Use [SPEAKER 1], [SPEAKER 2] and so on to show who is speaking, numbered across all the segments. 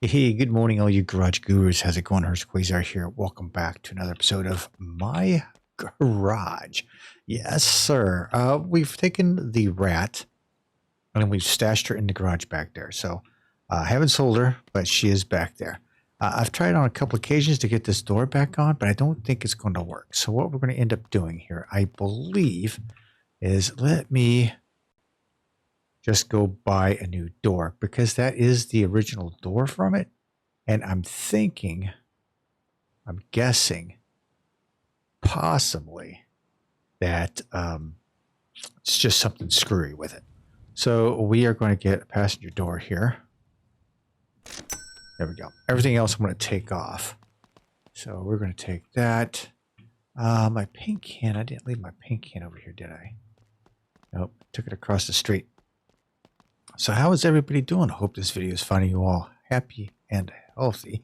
[SPEAKER 1] Hey, good morning, all you garage gurus. How's it going? Hurst Quayzar here. Welcome back to another episode of My Garage. Yes, sir. We've taken the rat and we've stashed her in the garage back there. So I haven't sold her, but she is back there. I've tried on a couple occasions to get this door back on, but I don't think it's going to work. So what we're going to end up doing here, I believe, is let me just go buy a new door because that is the original door from it. And I'm guessing, possibly that it's just something screwy with it. So we are going to get a passenger door here. There we go. Everything else I'm going to take off. So we're going to take that. My paint can, I didn't leave my paint can over here, did I? Nope, took it across the street. So how is everybody doing? I hope this video is finding you all happy and healthy.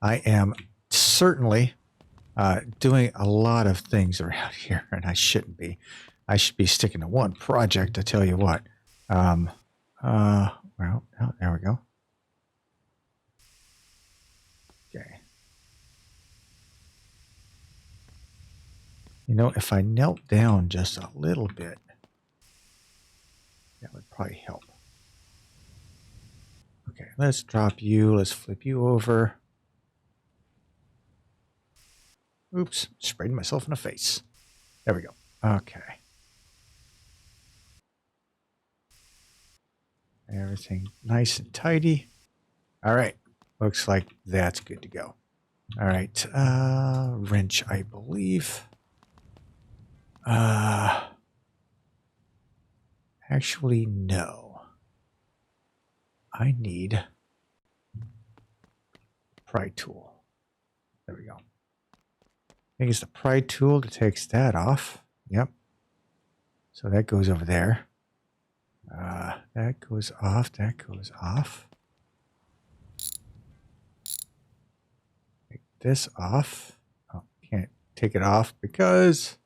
[SPEAKER 1] I am certainly doing a lot of things around here, and I shouldn't be. I should be sticking to one project, I tell you what. Well, oh, there we go. Okay. You know, if I knelt down just a little bit, that would probably help. Okay, let's drop you. Let's flip you over. Oops, sprayed myself in the face. There we go. Okay. Everything nice and tidy. All right. Looks like that's good to go. All right. Wrench, I believe. Actually, no. I need pry tool. There we go. I think it's the pry tool that takes that off. Yep. So that goes over there. That goes off. That goes off. Take this off. Oh, can't take it off because...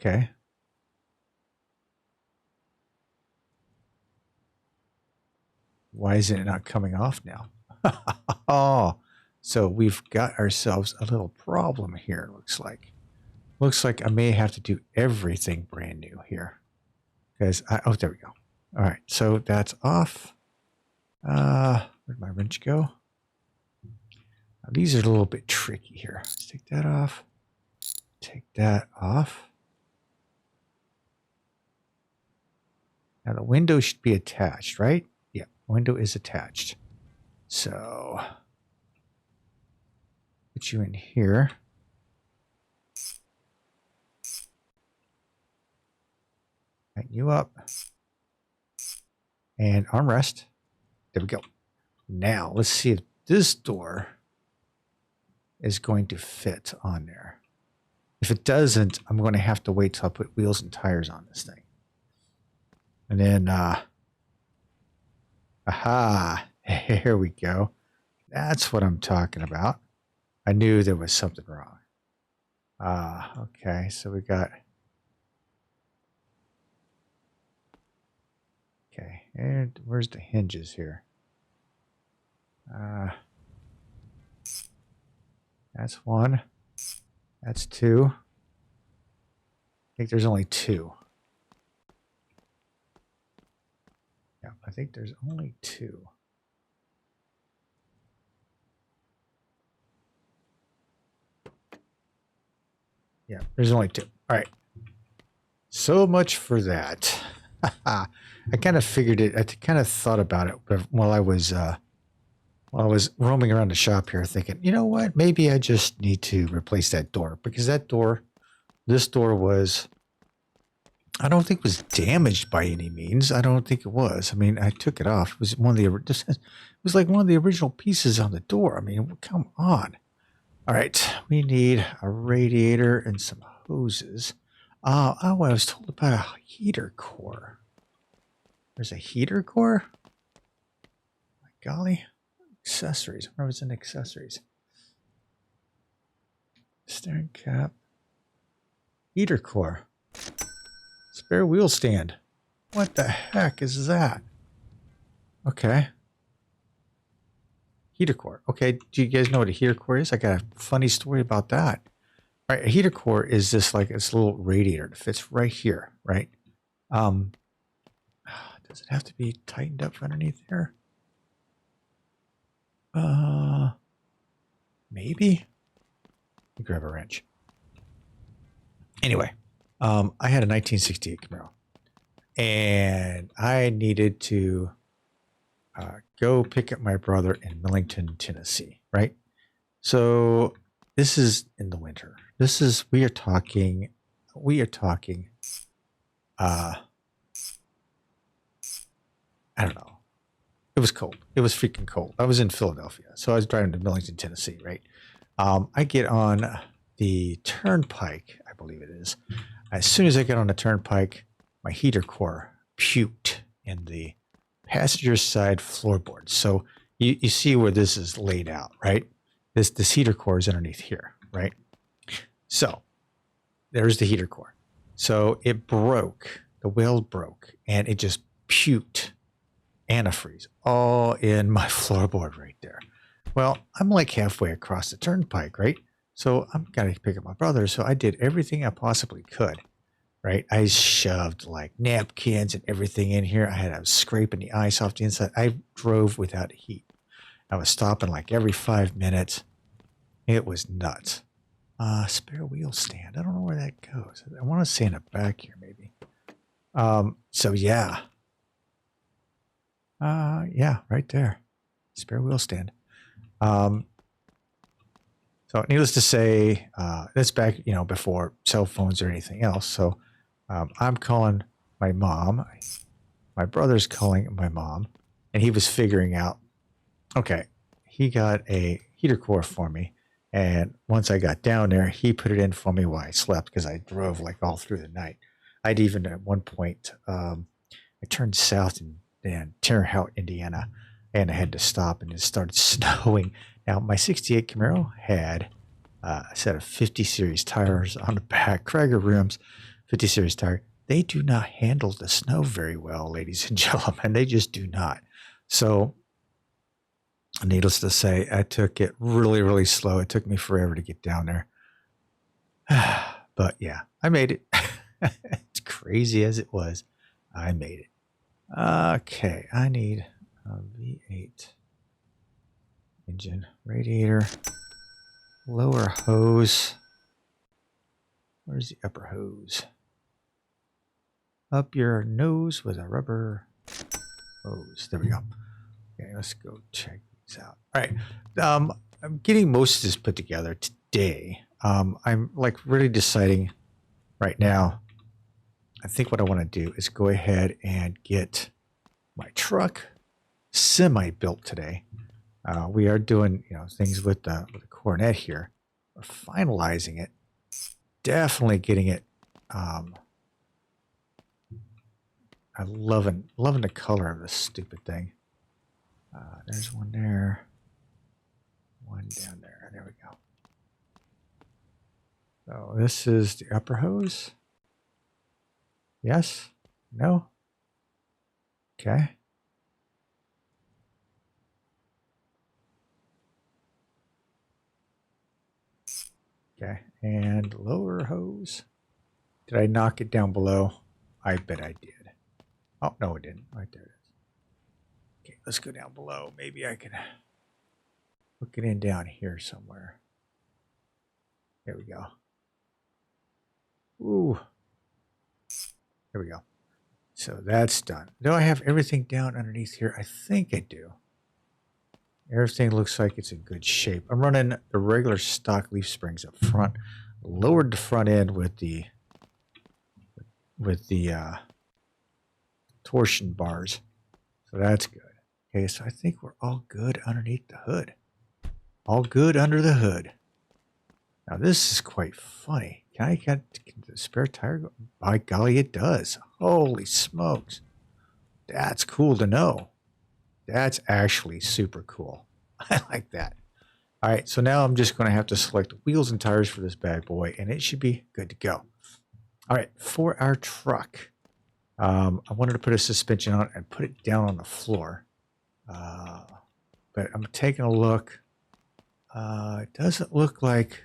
[SPEAKER 1] Okay. Why is it not coming off now? Oh, so we've got ourselves a little problem here, it looks like. Looks like I may have to do everything brand new here. Because oh, there we go. All right, so that's off. Where'd my wrench go? Now, these are a little bit tricky here. Let's take that off. Take that off. Now the window should be attached, right? Yeah, window is attached. So put you in here. Tighten you up. And armrest. There we go. Now let's see if this door is going to fit on there. If it doesn't, I'm going to have to wait till I put wheels and tires on this thing. And then, aha, here we go. That's what I'm talking about. I knew there was something wrong. Okay, so we got... Okay, and where's the hinges here? That's one. That's two. I think there's only two. Yeah, I think there's only two. Yeah, there's only two. All right. So much for that. I kind of figured it. I kind of thought about it while I was roaming around the shop here, thinking, you know what? Maybe I just need to replace that door because that door, this door was, I don't think was damaged by any means. I don't think it was. I mean, I took it off. It was one of the, it was like one of the original pieces on the door. I mean, come on. All right, we need a radiator and some hoses. Oh, I was told about a heater core. There's a heater core? My golly. Accessories. I wonder if it's in accessories. Steering cap. Heater core. Spare wheel stand. What the heck is that? Okay. Heater core. Okay, do you guys know what a heater core is? I got a funny story about that. All right, a heater core is this like this little radiator that fits right here, right? Does it have to be tightened up underneath there? Maybe. Let me grab a wrench. Anyway, I had a 1968 Camaro, and I needed to go pick up my brother in Millington, Tennessee, right? So this is in the winter. We are talking, I don't know. It was cold. It was freaking cold. I was in Philadelphia. So I was driving to Millington, Tennessee, right? I get on the turnpike, I believe it is. As soon as I get on the turnpike, my heater core puked in the passenger side floorboard. So you see where this is laid out, right? This heater core is underneath here, right? So there's the heater core. So it broke, the weld broke, and it just puked antifreeze all in my floorboard right there. Well, I'm like halfway across the turnpike, right? So I'm gotta pick up my brother. So I did everything I possibly could, right? I shoved like napkins and everything in here. I was scraping the ice off the inside. I drove without heat. I was stopping like every 5 minutes. It was nuts. Spare wheel stand. I don't know where that goes. I want to say in the back here, maybe. So yeah. Yeah, right there. Spare wheel stand. So needless to say, that's back, before cell phones or anything else. So I'm calling my mom. My brother's calling my mom, and he was figuring out, okay, he got a heater core for me. And once I got down there, he put it in for me while I slept because I drove like all through the night. I'd even at one point, I turned south in Terre Haute, Indiana, and I had to stop and it started snowing. Now, my 68 Camaro had a set of 50 series tires on the back, Krager rims, 50 series tire. They do not handle the snow very well, ladies and gentlemen. They just do not. So, needless to say, I took it really, really slow. It took me forever to get down there. But yeah, I made it. As crazy as it was, I made it. Okay, I need a V8 engine, radiator, lower hose. Where's the upper hose? Up your nose with a rubber hose. There we go. Okay, let's go check these out. All right. I'm getting most of this put together today. I'm like really deciding right now. I think what I want to do is go ahead and get my truck semi-built today. We are doing, things with the Coronet here. We're finalizing it. Definitely getting it. I'm loving the color of this stupid thing. There's one there. One down there. There we go. So this is the upper hose. Yes? No? Okay. Okay. And lower hose. Did I knock it down below? I bet I did. Oh, no, it didn't. Right there it is. Okay, let's go down below. Maybe I can hook it in down here somewhere. There we go. Ooh. There we go. So that's done. Do I have everything down underneath here? I think I do. Everything looks like it's in good shape. I'm running the regular stock leaf springs up front. Lowered the front end with the torsion bars. So that's good. Okay, so I think we're all good underneath the hood. All good under the hood. Now this is quite funny. Can the spare tire go? By golly, it does. Holy smokes. That's cool to know. That's actually super cool. I like that. All right, so now I'm just going to have to select wheels and tires for this bad boy, and it should be good to go. All right, for our truck, I wanted to put a suspension on it and put it down on the floor. But I'm taking a look. It doesn't look like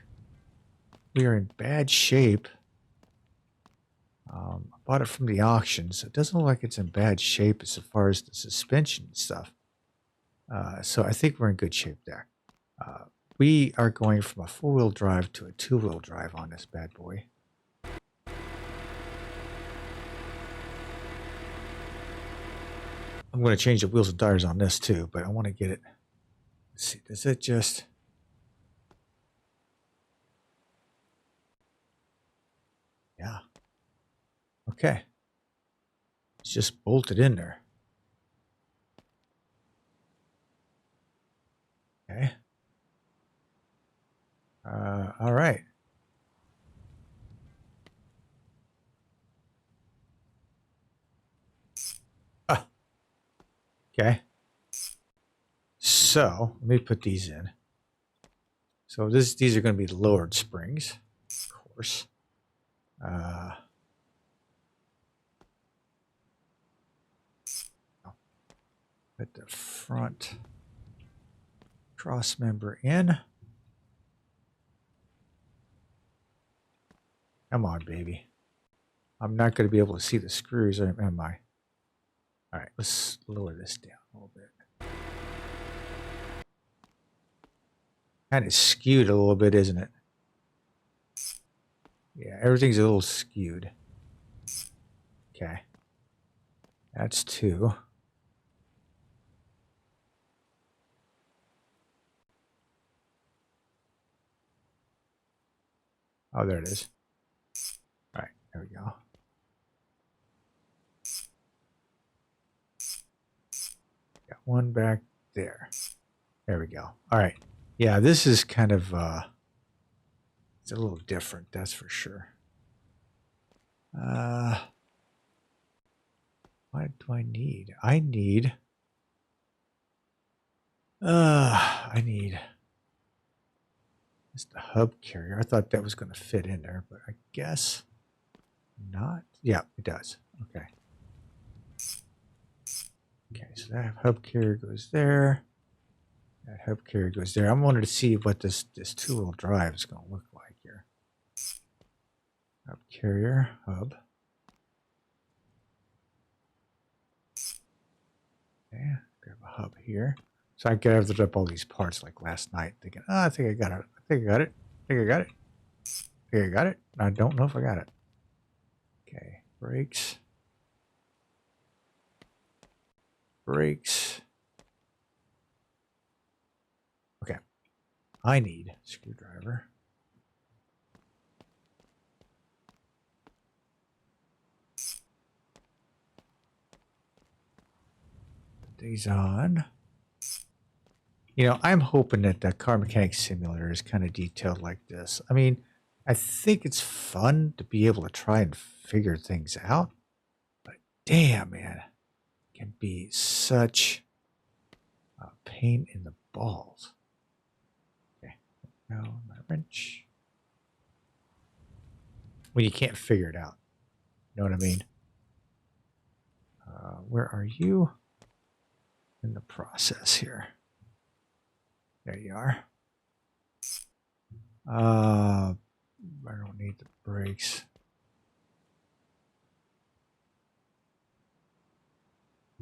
[SPEAKER 1] we are in bad shape. I bought it from the auction, so it doesn't look like it's in bad shape as far as the suspension and stuff. So I think we're in good shape there. We are going from a four-wheel drive to a two-wheel drive on this bad boy. I'm going to change the wheels and tires on this too, but I want to get it. Let's see, does it just... Yeah. Okay. It's just bolted in there. Okay. All right. Okay. So let me put these in. So these are going to be lowered springs, of course. Put the front cross member in. Come on, baby. I'm not going to be able to see the screws, am I? All right, let's lower this down a little bit. Kind of skewed a little bit, isn't it? Yeah, everything's a little skewed. Okay. That's 2. Oh, there it is. All right, there we go. Got one back there. There we go. All right. Yeah, this is kind of, it's a little different, that's for sure. What do I need? I need it's the hub carrier. I thought that was going to fit in there, but I guess not. Yeah, it does. Okay. Okay, so that hub carrier goes there. That hub carrier goes there. I wanted to see what this two-wheel drive is going to look like here. Hub carrier, hub. Okay, grab a hub here. So I gathered up all these parts like last night, thinking, oh, I think I got it. I think I got it. I think I got it. I think I got it. I don't know if I got it. Okay, brakes. Brakes. Okay, I need a screwdriver. Put these on. You know, I'm hoping that the car mechanic simulator is kind of detailed like this. I mean, I think it's fun to be able to try and figure things out, but damn, man, it can be such a pain in the balls. Okay, now my wrench. When you can't figure it out, you know what I mean? Where are you in the process here? There you are. I don't need the brakes.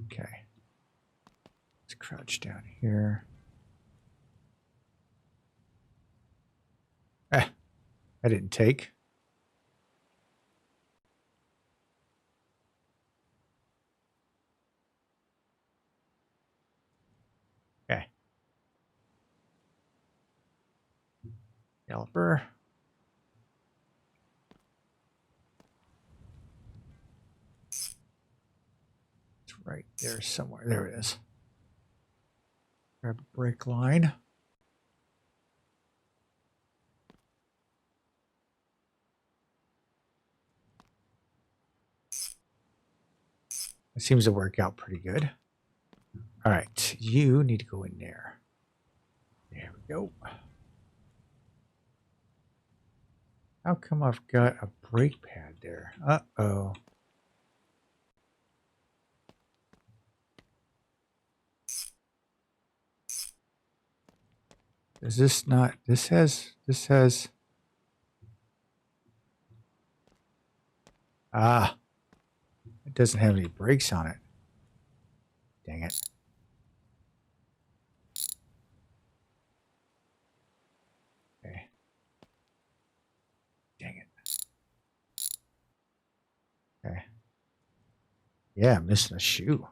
[SPEAKER 1] Okay. Let's crouch down here. I didn't take. Okay. Caliper. It's right there somewhere. There it is. Grab a brake line. It seems to work out pretty good. All right, you need to go in there. There we go. How come I've got a brake pad there? Uh-oh. Does this not? This has. Ah, it doesn't have any brakes on it. Dang it. Okay. Dang it. Okay. Yeah, I'm missing a shoe.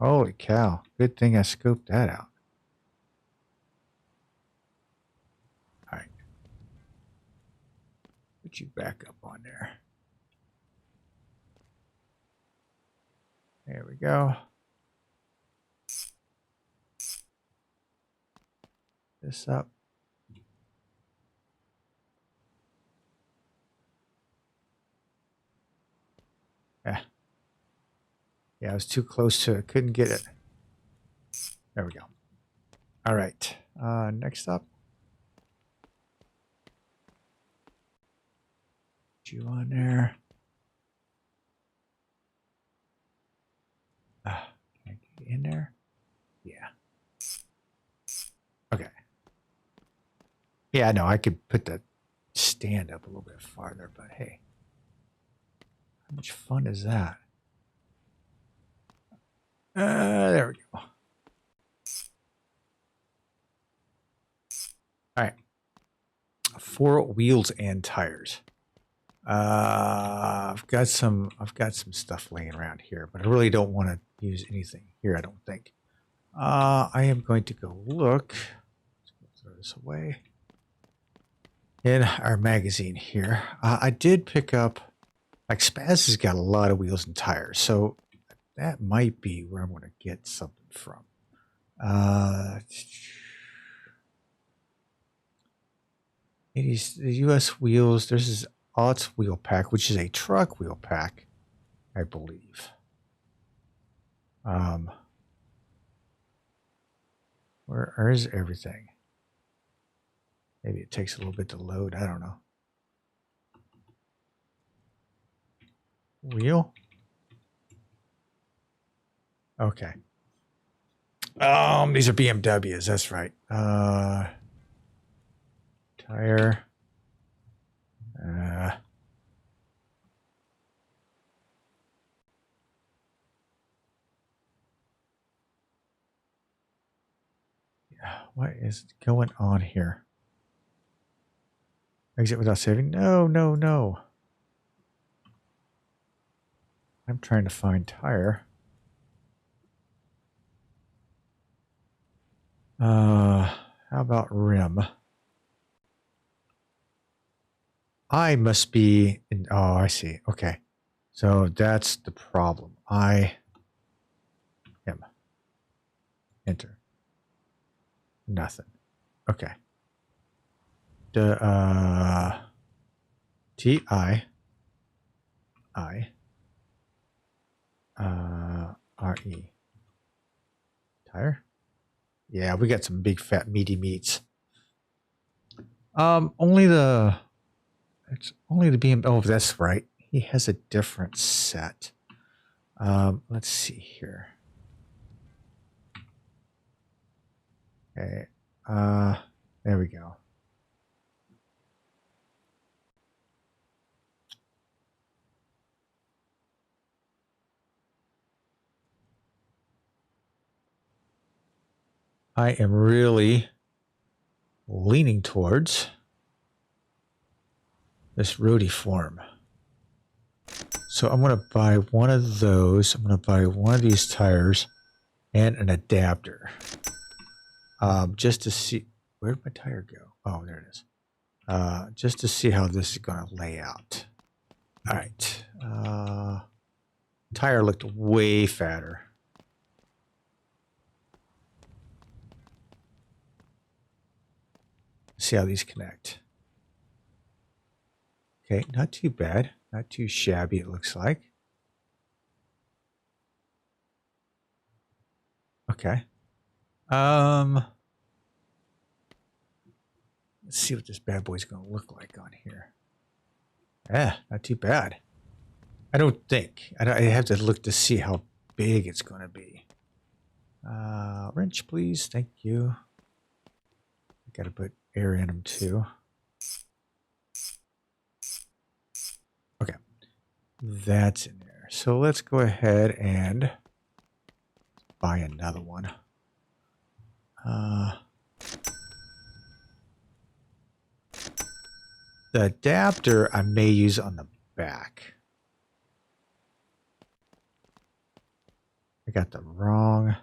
[SPEAKER 1] Holy cow. Good thing I scoped that out. All right. Put you back up on there. There we go. This up. Yeah. Yeah, I was too close to it. Couldn't get it. There we go. All right. Next up. Put you on there. Can I get in there? Yeah. Okay. Yeah, I know I could put the stand up a little bit farther, but hey. How much fun is that? There we go. All right. 4 wheels and tires. I've got some stuff laying around here, but I really don't want to use anything here, I don't think. I am going to go look. Let's throw this away. In our magazine here. I did pick up, like Spaz has got a lot of wheels and tires, so that might be where I'm going to get something from. It is the US wheels. There's this Aught wheel pack, which is a truck wheel pack, I believe. Where is everything? Maybe it takes a little bit to load. I don't know. Wheel? Okay. These are BMWs. That's right. Tire. What is going on here? Exit without saving? No, no, no. I'm trying to find tire. How about rim? I must be in, oh, I see. Okay. So that's the problem. I am. Enter. Nothing. Okay. The T-I R-E. Tire? Yeah, we got some big fat meaty meats. It's only the BMW. Oh, that's right. He has a different set. Let's see here. Okay. There we go. I am really leaning towards this roadie form. So I'm going to buy one of those. I'm going to buy one of these tires and an adapter. Just to see, where'd my tire go? Oh, there it is. Just to see how this is going to lay out. All right. Tire looked way fatter. See how these connect. Okay, not too bad. Not too shabby, it looks like. Okay. Let's see what this bad boy's going to look like on here. Yeah, not too bad. I don't think. I have to look to see how big it's going to be. Wrench, please. Thank you. got to put air in them too. Okay, that's in there. So let's go ahead and buy another one. The adapter I may use on the back. I got the wrong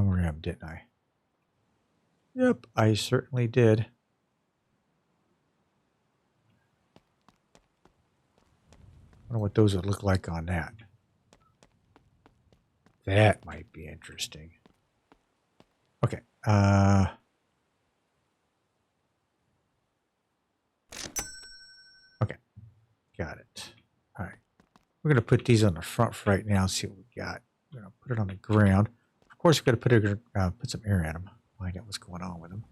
[SPEAKER 1] rim, didn't I? Yep, I certainly did. I wonder what those would look like on that. That might be interesting. Okay. Okay. Got it. All right. We're going to put these on the front for right now and see what we got. We're going to put it on the ground. Of course, we've got to put some air in them. Find out what's going on with them.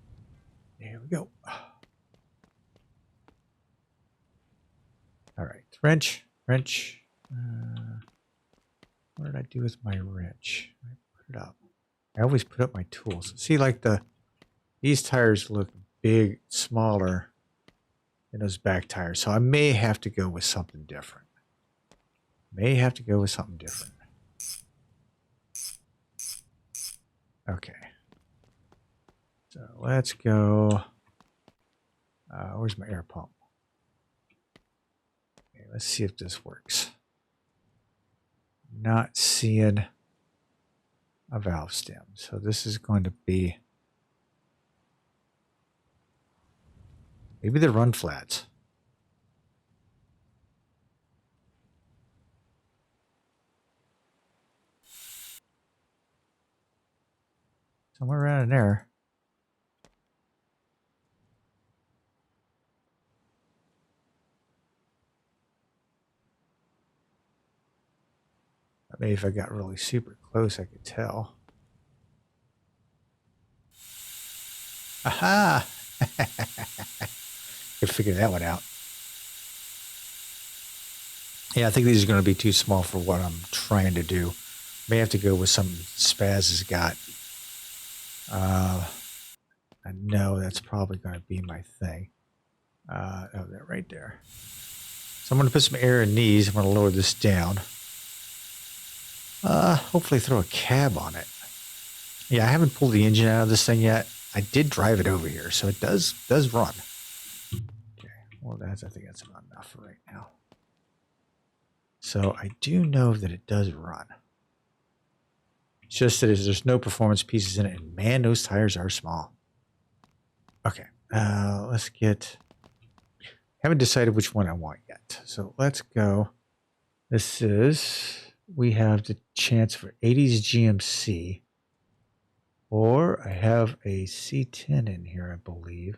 [SPEAKER 1] There we go. All right. Wrench. What did I do with my wrench? I put it up. I always put up my tools. See, like these tires look big, smaller than those back tires. So I may have to go with something different. Okay. So let's go. Where's my air pump? Okay, let's see if this works. Not seeing a valve stem. So this is going to be maybe the run flats. Somewhere around in there. Maybe if I got really super close, I could tell. Aha! Could figure that one out. Yeah, I think these are going to be too small for what I'm trying to do. May have to go with something Spaz has got. I know that's probably going to be my thing. Oh, that right there. So I'm going to put some air in these. I'm going to lower this down. Hopefully throw a cab on it. Yeah, I haven't pulled the engine out of this thing yet. I did drive it over here, so it does run. Okay, well I think that's about enough for right now. So I do know that it does run. It's just that there's no performance pieces in it, and man, those tires are small. Okay, let's get... Haven't decided which one I want yet. So let's go. This is... We have the chance for 80's GMC. Or I have a C10 in here, I believe.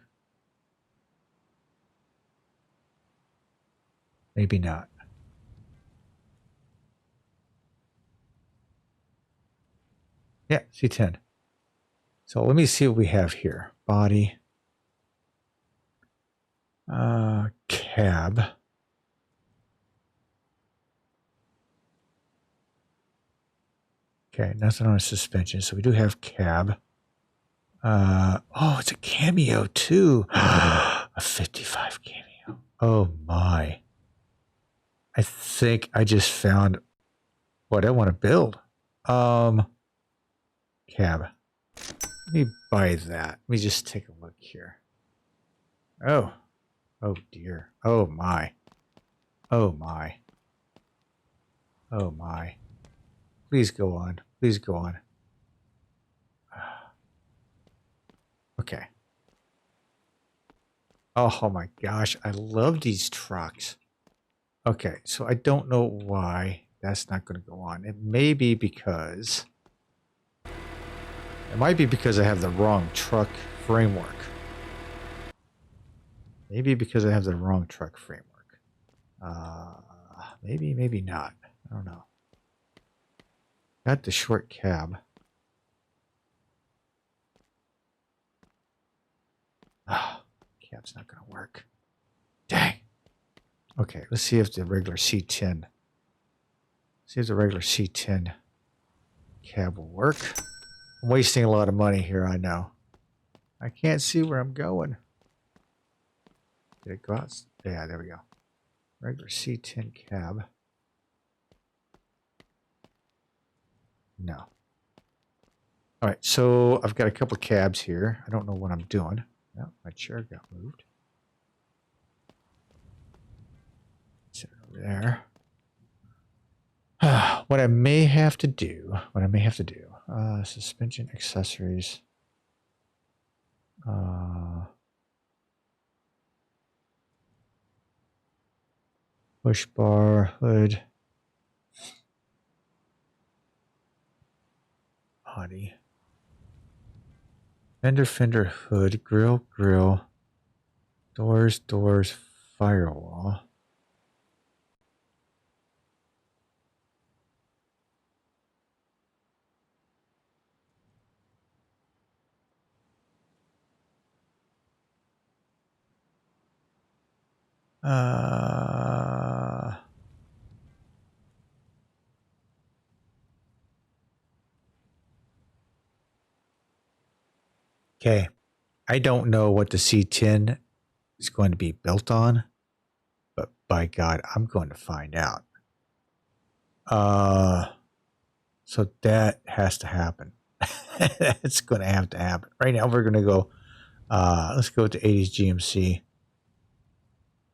[SPEAKER 1] Maybe not. Yeah, C10. So let me see what we have here. Body. Cab. Okay, nothing on a suspension. So we do have cab. Oh, it's a cameo too. A 55 cameo. Oh my. I think I just found what I want to build. Cab. Let me buy that. Let me just take a look here. Oh. Oh dear. Oh my. Oh my. Oh my. Please go on. Please go on. Okay. Oh my gosh. I love these trucks. Okay. So I don't know why that's not going to go on. It may be because... It might be because I have the wrong truck framework. Maybe because I have the wrong truck framework. Maybe, maybe not. I don't know. Got the short cab. Cab's not going to work. Dang. Okay, let's see if the regular C10. See if the regular C10 cab will work. I'm wasting a lot of money here, I know. I can't see where I'm going. Did it go out? Yeah, there we go. Regular C10 cab. No. All right, so I've got a couple cabs here. I don't know what I'm doing. No, my chair got moved. Sit over there. What I may have to do, suspension accessories. Push bar, hood, body. Fender, hood, grill, doors, firewall. Okay. I don't know what the C10 is going to be built on, but by God, I'm going to find out. So that has to happen. It's going to have to happen. Right now, we're going to go, let's go to 80's GMC.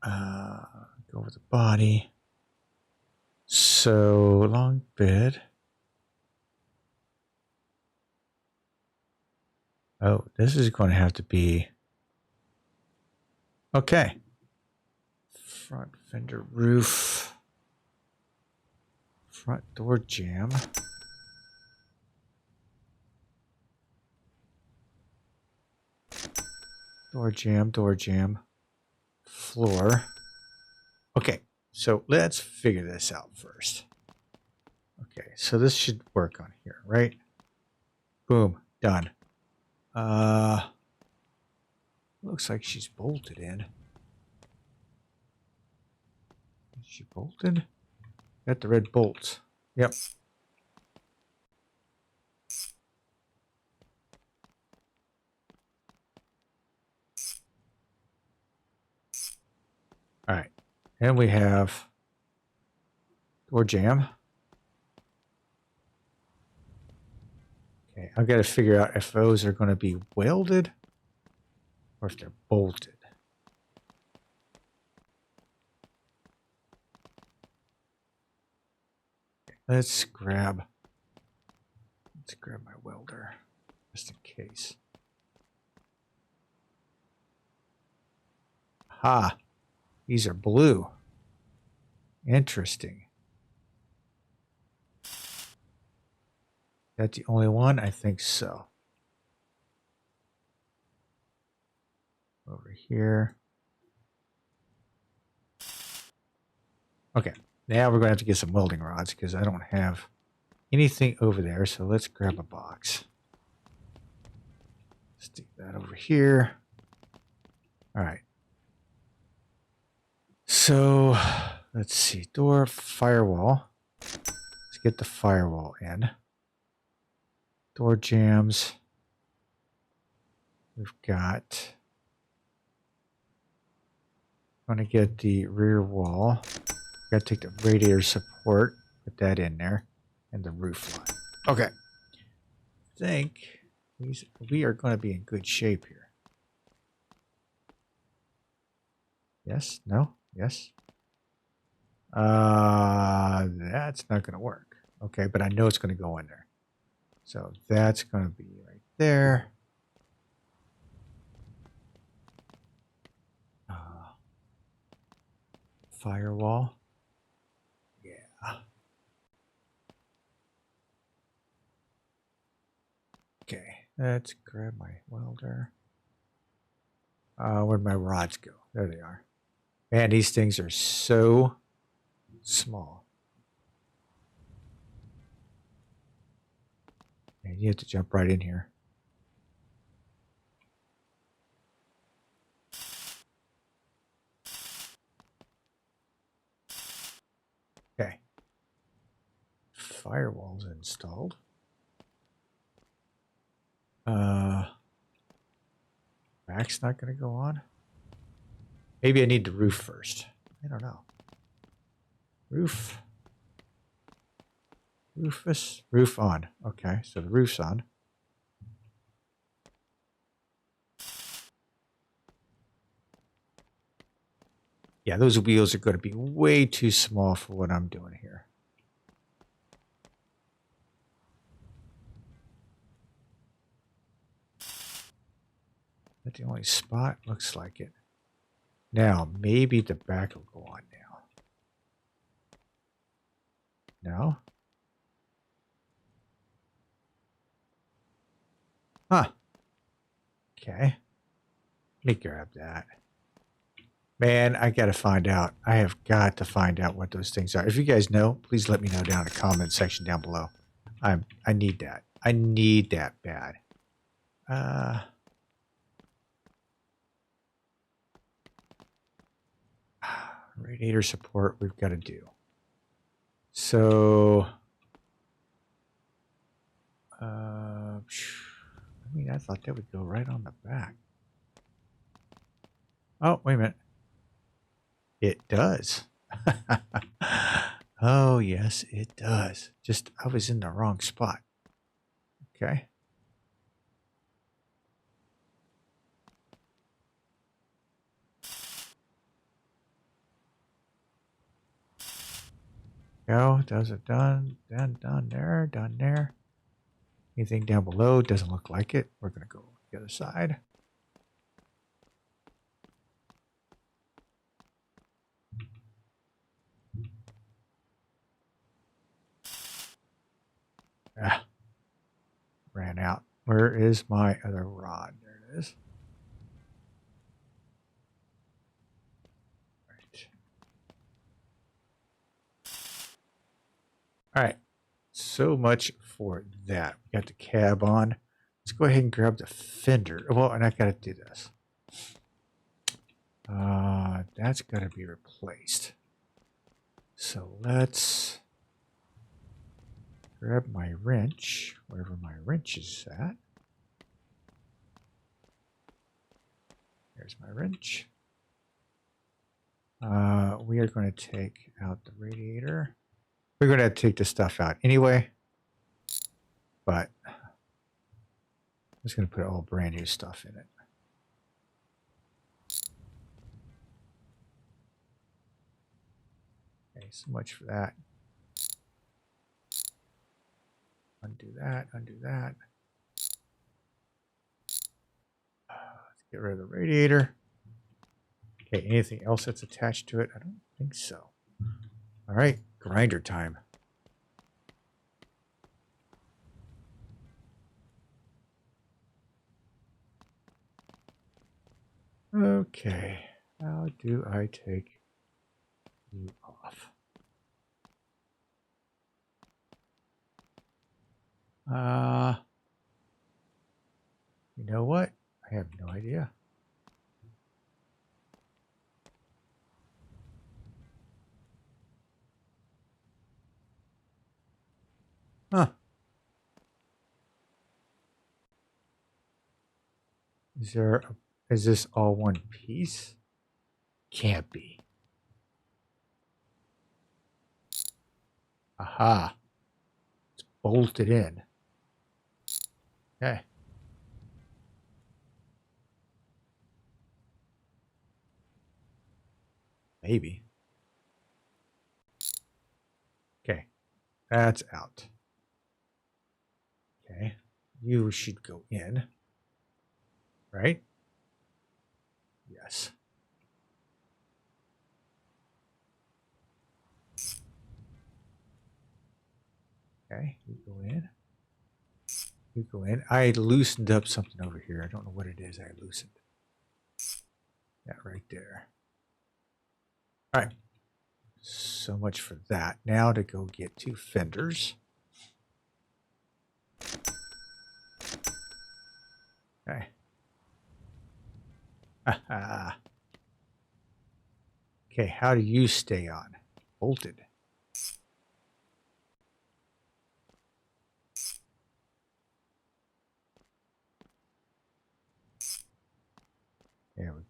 [SPEAKER 1] Go over the body. So long bed. Oh, this is going to have to be okay. Front fender roof. Front door jamb. Door jamb. Floor. Okay, so let's figure this out first. Okay, so this should work on here, right? Boom, done. Looks like she's bolted in. Is she bolted? Got the red bolts. Yep. All right, and we have door jamb. Okay, I've got to figure out if those are going to be welded or if they're bolted. Okay, let's grab my welder just in case. Ha! These are blue. Interesting. That's the only one? I think so. Over here. Okay. Now we're going to have to get some welding rods because I don't have anything over there. So let's grab a box. Stick that over here. All right. So let's see. Door, firewall. Let's get the firewall in. Door jambs. We've got. I'm going to get the rear wall. Got to take the radiator support. Put that in there. And the roof line. Okay. I think we are going to be in good shape here. Yes? No? Yes? That's not going to work. Okay, but I know it's going to go in there. So that's going to be right there. Firewall. Yeah. Okay, let's grab my welder. Where'd my rods go? There they are. Man, these things are so small. And you have to jump right in here. Okay. Firewall's installed. Back's not going to go on. Maybe I need the roof first. I don't know. Roof. Roof on. Okay, so the roof's on. Yeah, those wheels are going to be way too small for what I'm doing here. That's the only spot? Looks like it. Now, maybe the back will go on now. No? Huh. Okay. Let me grab that. Man, I got to find out. I have got to find out what those things are. If you guys know, please let me know down in the comment section down below. I need that. I need that bad. Radiator support we've got to do. So, I mean, I thought that would go right on the back. Oh, wait a minute. It does. Oh, yes, it does. Just, I was in the wrong spot. Okay. Go, does it done there. Anything down below doesn't look like it. We're going to go the other side. Ah, ran out. Where is my other rod? There it is. Right. All right. So much for that. We got the cab on. Let's go ahead and grab the fender. Well, and I got to do this. That's got to be replaced. So let's grab my wrench, wherever my wrench is at. There's my wrench. We are going to take out the radiator. We're going to take the stuff out anyway, but I'm just going to put all brand new stuff in it. Okay, so much for that. Undo that, undo that. Let's get rid of the radiator. Okay, anything else that's attached to it? I don't think so. All right, grinder time. Okay, how do I take you off? You know what? I have no idea. Huh. Is this all one piece? Can't be. Aha. It's bolted in. Okay. Maybe. Okay. That's out. Okay. You should go in. Right? Yes. Okay. You go in. You go in. I loosened up something over here. I don't know what it is I loosened. That right there. All right. So much for that. Now to go get two fenders. Okay. Okay, how do you stay on? Bolted.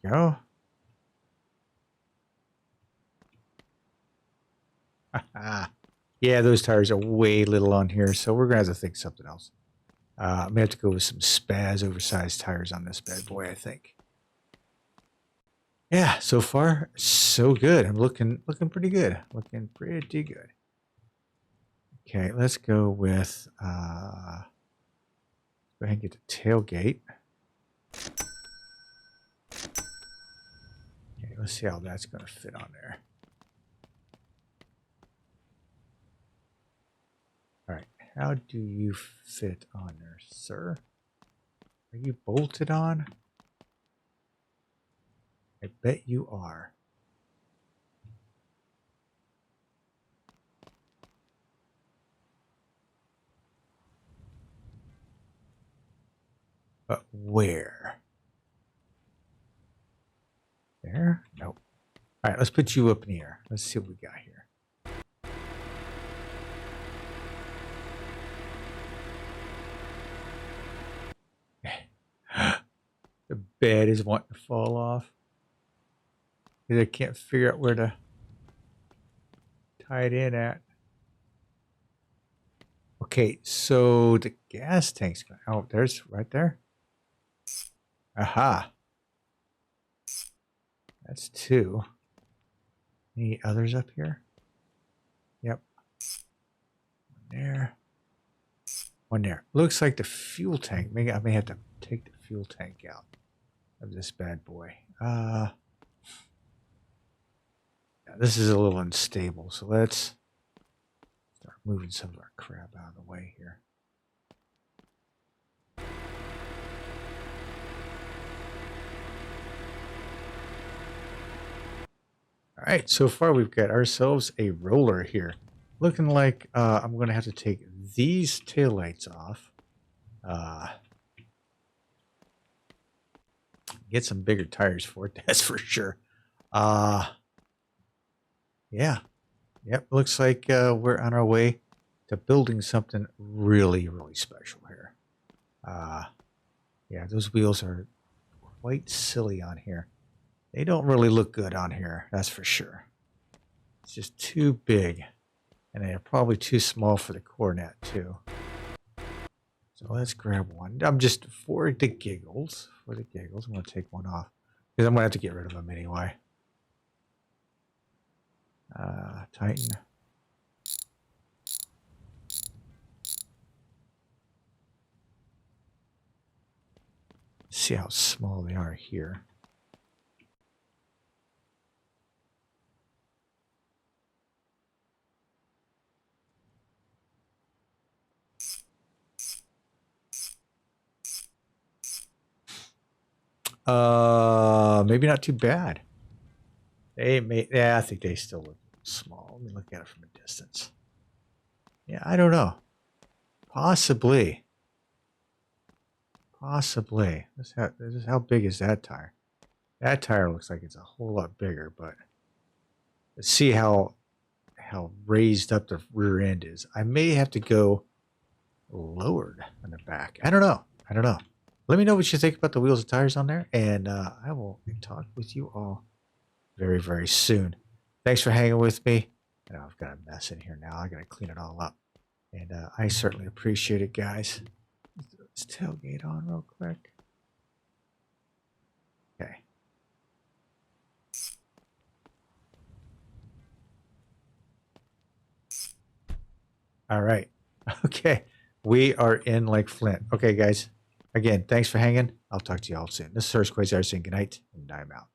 [SPEAKER 1] we go. Yeah, those tires are way little on here, so we're going to have to think something else. I'm going to have to go with some spaz oversized tires on this bad boy, I think. Yeah, so far, so good. I'm looking pretty good. Looking pretty good. Okay, let's go with, go ahead and get the tailgate. Okay, let's see how that's going to fit on there. All right, how do you fit on there, sir? Are you bolted on? I bet you are. But where? There? Nope. All right, let's put you up in the air. Let's see what we got here. The bed is wanting to fall off. I can't figure out where to tie it in at. Okay, so the gas tank's going. Oh, there's right there. Aha. That's 2. Any others up here? Yep. One there. One there. Looks like the fuel tank. Maybe I may have to take the fuel tank out of this bad boy. Yeah, this is a little unstable, so let's start moving some of our crap out of the way here. All right, so far we've got ourselves a roller here. Looking like I'm going to have to take these taillights off. Get some bigger tires for it, that's for sure. Yeah. Yep, looks like we're on our way to building something really, really special here. Yeah, those wheels are quite silly on here. They don't really look good on here, that's for sure. It's just too big. And they're probably too small for the Coronet, too. So let's grab one. I'm just, for the giggles, I'm going to take one off. Because I'm going to have to get rid of them anyway. Tighten. See how small they are here. Maybe not too bad. They may, yeah, I think they still look small. Let me look at it from a distance. Yeah, I don't know. Possibly. Possibly. This is how big is that tire? That tire looks like it's a whole lot bigger, but let's see how raised up the rear end is. I may have to go lowered on the back. I don't know. I don't know. Let me know what you think about the wheels and tires on there, and I will talk with you all very, very soon. Thanks for hanging with me. I know I've got a mess in here now. I got to clean it all up, and I certainly appreciate it, guys. Let's tailgate on real quick. Okay. All right. Okay. We are in like Flint. Okay, guys. Again, thanks for hanging. I'll talk to you all soon. This is Hurst Quayzar saying goodnight, and I'm out.